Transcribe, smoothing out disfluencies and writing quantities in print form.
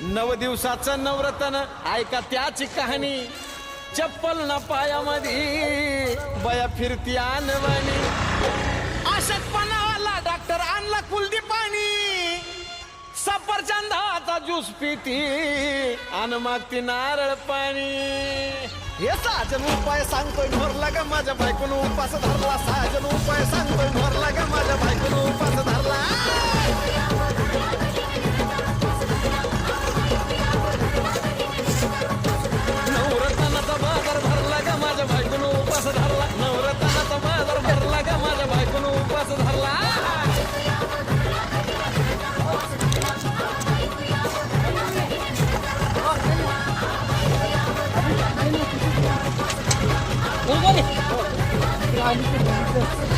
9 दिवसाचं नवरतन ऐका त्याची कहाणी चप्पल ना पायामध्ये बया फिरती आणवानी अशक्तपणावाला डॉक्टर आणला कुलदीपानी सफरचंदाचा ज्यूस पिती आणि मागती नारळ पाणी हे साजन उपाय सांगतोय भरला का माझ्या बायकोनं उपास धरला साजन उपाय सांगतोय भरला का माझ्या बायकोनं उपास धरला नवरत्नाचा बाजार भरला का माझ्या बायकोनं उपास धरला नवरत्नाचा बाजार भरला का माझ्या बायकोनं उपास धरला बोल